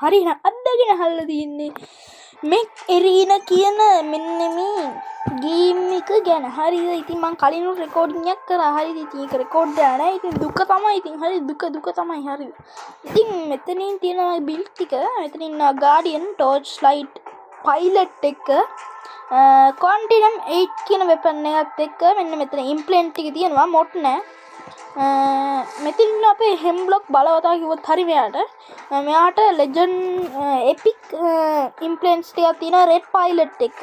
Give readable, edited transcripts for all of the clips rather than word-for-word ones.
හරි අද්දගෙන අහලා තින්නේ මෙක් එරීනා කියන මෙන්න මේ ගේම් එක ගැන. හරිද? ඉතින් මං කලින් රෙකෝඩින් එකක් කරා. හරිද? ඉතින් ඒක රෙකෝඩ් වෙලා නැහැ. ඉතින් දුක තමයි. ඉතින් හරි දුක තමයි. හරිද? ඉතින් මෙතනින් තියෙන බිල්ඩ් ටික මෙතනින් ඉන්නවා ගාඩියන්, ටෝච් ලයිට්, පයිලට් එක, කොන්ටිනම් 8 කියන වෙපන් එකත් එක්ක මෙන්න මෙතන ඉම්ප්ලන්ට් ටික තියෙනවා. මොඩ් නැහැ. මෙතින් අපේ හෙම්බ්ලොක් බලවතා කිව්වොත් හරි මෙයාට ලෙජන්ඩ් එපික් ඉම්ප්ලන්ට්ස් ටිකක් තියෙනවා. රෙඩ් පයිලට් එක,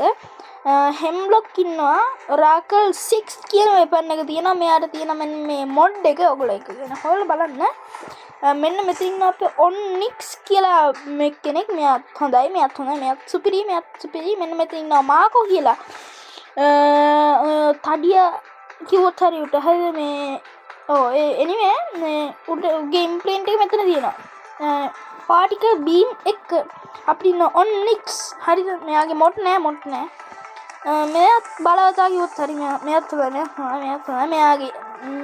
හෙම්බ්ලොක් ඉන්නවා. රාකල් 6 කියන වෙපන් එක තියෙනවා. මෙයාට තියෙන මෙන්න මේ මොඩ් එක ඔයගොල්ලෝ එක ගැන හොයලා බලන්න. මෙන්න මෙතින් අපේ ඔන්නික්ස් කියලා මෙක් කෙනෙක්. මෙයාත් හොඳයි. මෙයාත් සුපිරි. මෙන්න මෙතන ඉන්නවා මාකෝ කියලා. තඩිය කිව්වොත් හරි උට හරිද මේ anyway මේ ගේම් ප්ලේන් එක මෙතන තියෙනවා. පාටිකල් බීම් එක අපිට ඉන්න ඔන්නික්ස්. හරිද? මෙයාගේ මොඩ් නෑ. මෙයාත් බලවතා කිව්වොත් හරි මෙයාත් හොඳයි. මෙයාගේ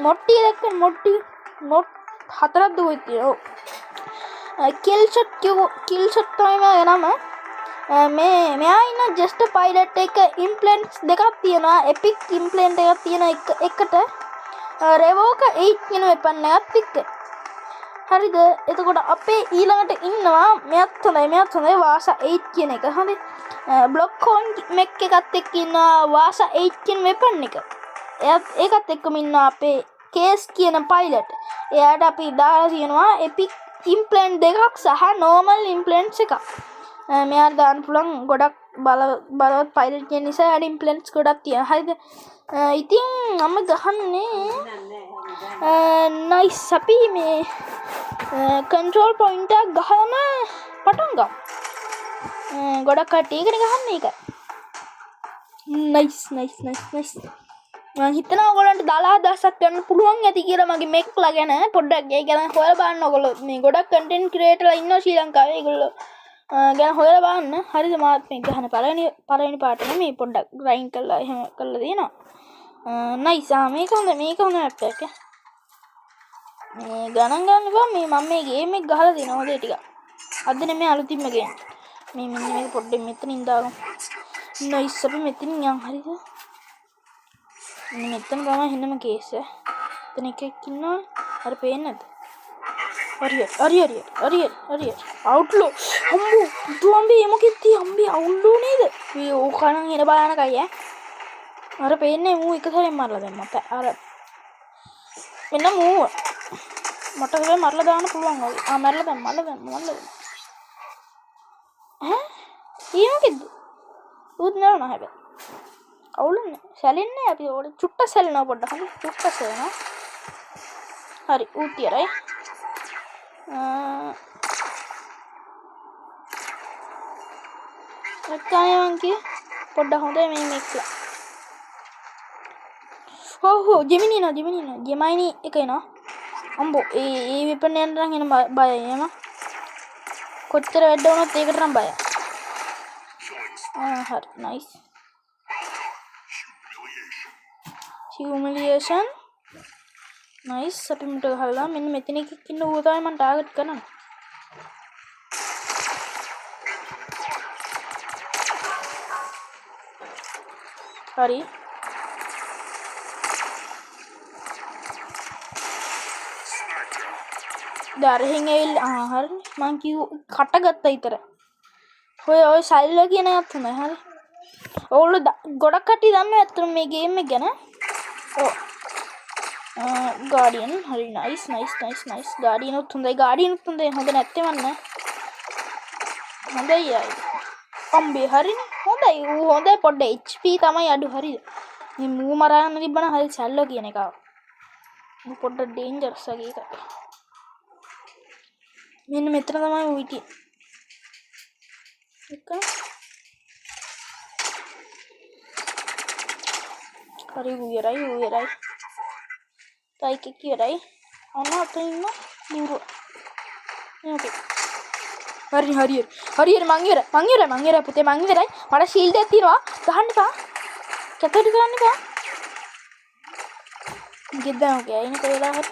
මොඩ් ටික දැක්කම මොඩ් හතරක් දුවයි තියෙනවා. කිල් ෂොට් තමයි මෙයාගේ නම. මෙයා ඉන්න ජස්ට් පයිලට් එක ඉම්ප්ලන්ට්ස් දෙකක් තියෙනවා. එපික් ඉම්ප්ලන්ට් එකක් තියෙන එකට රෙවෝක 8 කියන වෙපන් එකත් එක්ක. හරිද? එතකොට අපේ ඊළඟට ඉන්නවා මෙයාත් හොඳයි වාසා 8 කියන එක. හරි. බ්ලොක් හෝන් මෙක් එකත් එක්ක ඉන්නවා වාසා 8 කියන වෙපන් එක. ඒකත් එක්කම ඉන්නවා අපේ කේස් කියන පයිලට්. එයාට අපි දාලා තියෙනවා එපික් ඉම්ප්ලන්ට් දෙකක් සහ නෝමල් ඉම්ප්ලන්ට්ස් එකක්. මෙයාට දාන්න පුළුවන් ගොඩක් බලවත් පයිලට් කියන නිසා යාට ඉම්ප්ලන්ට්ස් ගොඩක් තියෙනවා. හරිද? ඉතින් මම ගහන්නේ නයිස්. අපි මේ කන්ට්‍රෝල් පොයින්ට් එක ගහම පටන් ගමු. ගොඩක් කට්ටිය එකනේ ගහන්නේ ඒක. නයිස්. මම හිතනවා ඔයගොල්ලන්ට 10000ක් ගන්න පුළුවන් ඇති කියලා මගේ මෙක්ලා ගැන පොඩ්ඩක් ඒ ගැන හොයලා බලන්න. ඔයගොල්ලෝ මේ ගොඩක් කන්ටෙන්ට් ක්‍රියේටර්ලා ඉන්නවා ශ්‍රී ලංකාවේ. ඒගොල්ලෝ ගැන හොයලා බලන්න. හරිද? මාත් මේ ගහන පළවෙනි පාට නෙමෙයි පොඩ්ඩක් ග්‍රයින්ඩ් කරලා එහෙම කරලා දෙනවා. නයිස්. මේක හොඳ මැප් එකක්. මේ ගණන් ගන්න එපා. මම මේ ගේම් එක ගහලා දෙනවා හොඳේ ටික. අද නෙමෙයි අලුතින්ම ගේම්. මෙන්න මේක පොඩ්ඩක් මෙතනින් දාගමු. නයිස්. අපි මෙතනින් යන්. හරිද? මෙතන තමයි හින්නම කේස් එක. එතන එකෙක් ඉන්නවා. අර පේන්නේ නැද්ද? හරි. අවුට්ලෝ. අම්මෝ. දුම්බේ මොකෙද අම්බේ අවුල්ලෝ නේද? මේ ඕකනම් එන බානකයි ඈ. අර පේන්නේ මූ එක සැරෙන් මරලා දැම්මා. අර මෙන්න මූ මට හැබැයි මරලා දාන්න පුළුවන් වගේ. මරලා දැම්ම. ඈ? ඊමකෙද? උත් නෑ හැබැයි. අවුලන්නේ. සැලෙන්නේ අපි ඕකට චුට්ට සැලෙනවා පොඩ්ඩක්. හරි. චුට්ට සැලෙනවා. හරි. ඌ තියරයි. එක්කනේ පොඩ්ඩක් හොඳයි මේ මේක්ලා. හෝ ජෙමිනි එක එනවා. අම්බෝ ඒ වෙපන් යන්න නම් එන බයයි එම. කොච්චර වැඩ වුණත් ඒකට නම් බයයි. හරි නයිස්. humiliation nice. අපි මුට ගහලා මෙන්න මෙතන එකක් ඉන්න ඌ තමයි මම ටාගට් කරන්නේ. හරි. දරහින් ඇවිල්ලා හරි මං කිව් කටගත්තා විතර. ඔය සල්ලා කියන එකත් තමයි. හරි. ඕගොල්ලෝ ගොඩක් කට්ටිය දන්නවා ඇත්තටම මේ ගේම් එක ගැන. ගාඩියන් හරි නයිස්. ගාඩියනුත් හොඳයි. හොඳ නැත්තේ මන්නේ. හොඳයි අය. අම්බේ හරිනේ. හොඳයි. ඌ හොඳයි පොඩ්ඩ HP තමයි අඩු. හරිද? මේ මූ මරන්න තිබ්බනම් හරි සල්ලා කියන එක. ඌ පොඩ්ඩ ඩේන්ජරස් වගේ එකක්. මෙන්න මෙතන තමයි ඌ හිටියේ. එක හරි උයරයි. තයික කියරයි. අන්න අතන ඉන්න දුර. නේද? හරි මං ඉවරයි පුතේ මං ඉවරයි. මට ෂීල්ඩ් එකක් තියෙනවා. ගහන්න එපා. කැතට ගන්න එපා. ගෙද්දා ඔකේ ඉන්න කොහෙලා හරි.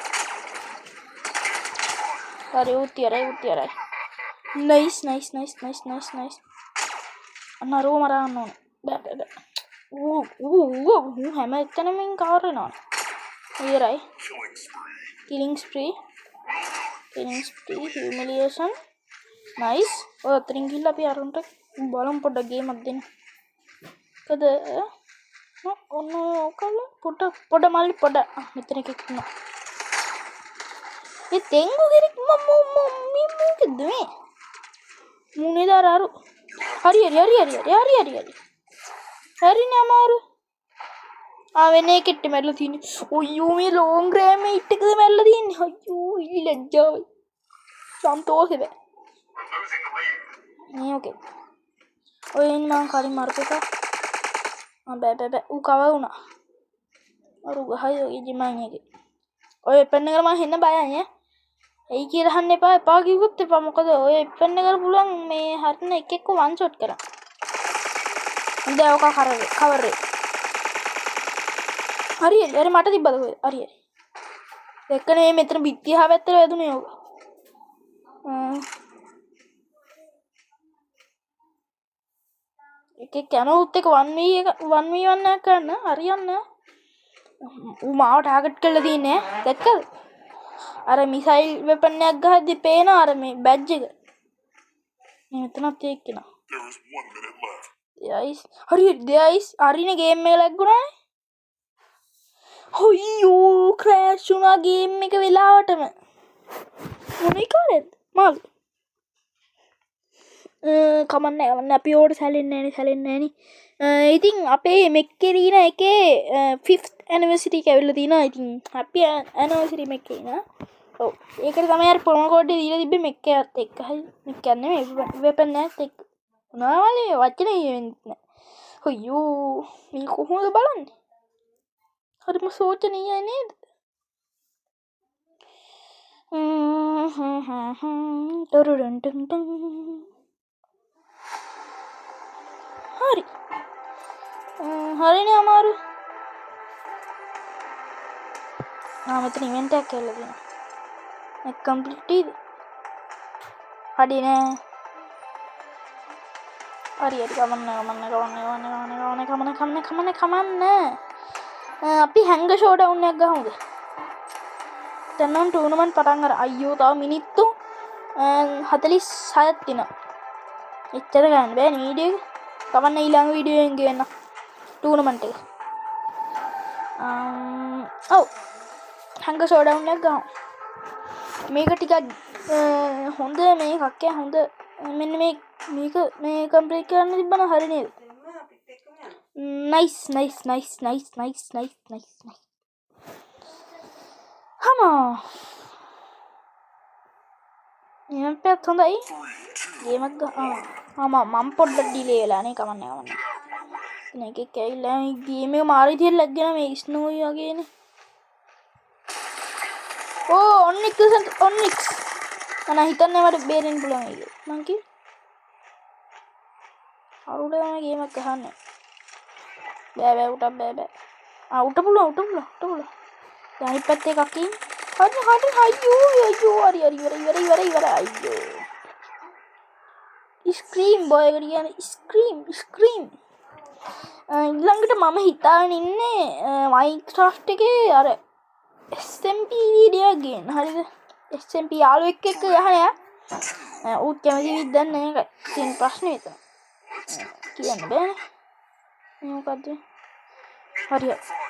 හරි උත් තියරයි. නයිස් අන්න අරව මරන්න ඕන බෑ ඌ හැම එතනම කවර් වෙනවා ඉවරයි killing spree humiliation nice ඔය අතරින් ගිහලා අපි අරන්ට බලමු පොඩ්ඩක් ගේමක් දෙන්න කද ඔන්න ඔකල පොඩ මල්ලි පොඩ මෙතන එකක් ඉන්නවා ඒ තෙන්ගු ගෙරක් මොකද මේ මුනේ දාරු හරි අමාරු වෙන එකෙට මැරලා තියෙන්නේ ඔයෝ මේ ලොං ග්‍රෑමේට් එකද මැරලා තියෙන්නේ අයියෝ ඉලි ලැජ්ජාවයි සන්තෝෂෙ බෑ මේ ඕකේ ඔය ඉන්නේ මං කලින් මරපු එක බෑ ඌ කව වුණා අර ගහයි ඔය ජිමන් එකේ ඔය වෙපන් එකට මං හෙන්න බයයි ඈ එයි කියලා අහන්න එපා කිව්වොත් එපා මොකද ඔය වෙපන් එකට පුළුවන් මේ හරින එකෙක්ව වන් ෂොට් කරන්න දැන් ඔක කවරේ හරි මට තිබ්බද ඔය හරි දෙකනේ මෙතන බිත්තිය හා පැත්තට වැදුනේ ඔක එකෙක් යනොත් එක 1v1 කරන්න හරියන්නේ ඌ මාව ටාගට් කරලා තියන්නේ දැක්කද අර මිසයිල් වෙපන් එකක් ගහද්දි පේන අර මේ බැජ් එක මේ මෙතනත් එක්කන හරිනේ ගේම් එක ලැග්ගුණානේ අයියෝ ක්‍රෑෂ් වුණා ගේම් එක වෙලාවටම මොනේ කරේද මල් කමන්න අපි ඕට සැලෙන්නේ නෑනේ ඉතින් අපේ මෙක්කේ දින එකේ 5th anniversary කැවිල්ලා තිනා ඉතින් happy anniversary මෙක්කේ නා ඔව් ඒකට තමයි අර ප්‍රොමෝ කෝඩ් එක දීලා තිබ්බේ මෙක්කේත් එක්ක හරි මෙක්කක් නෙමෙයි වෙපන් එකත් එක්ක මොනවාලේ වචනේ වෙන්නේ අයියෝ මේ කොහොමද බලන්නේ හරිම සෝචනීයයි නේද හරිනේ අමාරු මෙතන ඉවෙන්ට් එකක් කියලා දෙනවා එක කම්ප්ලීට් හරි නෑ හරි කමන්න අපි හැංග ෂෝඩවුන් එකක් ගහමුද දැන් නම් ටූර්නමන්ට් පටන් අර අයියෝ තව මිනිත්තු 46ක් තියෙනවා එච්චර ගන්න බෑ වීඩියෝ එක කවන්න ඊළඟ වීඩියෝ එකෙන් ගෙන්න ටූර්නමන්ට් එක ඔව් හැංග ෂෝඩවුන් එකක් ගහමු මේක ටිකක් හොඳ මේකක් හොඳ මෙන්න මේක කම්ප්ලීට් කරන්න තිබ්බන හරි නේද nice හමෝ එනම් පැත් හොඳයි ගේමක් මම පොඩ්ඩක් ඩිලේ වෙලානේ කමන්න එකෙක් ඇවිල්ලා ගේම් එක මාරි විදියට ලැග්ගෙන මේ ස්නෝයි වගේනේ ඔන්නික්ස් මම හිතන්නේ මට බේරෙන්න පුළුවන් ඒක මං කිව්වේ අරුඩේ මම ගේමක් ගහන්නේ බෑ උට පුළුවන් දැන් අනිත් පැත්තේ එකක් ඉන්න හරි අයියෝ අයියෝ ස්ක්‍රීම් බොය එකට කියන්නේ ස්ක්‍රීම් ඊළඟට මම හිතාගෙන ඉන්නේ මයින්ක්‍රාෆ්ට් එකේ අර SMP වීඩියෝ ගේන්න හරිද SMP යාළුවෙක් එක්ක ගහනවා ඌත් කැමති විදිහක් නැහැ ඒක තියෙන ප්‍රශ්නේ විතර කියන්න බෑනේ මොකද්ද හරියට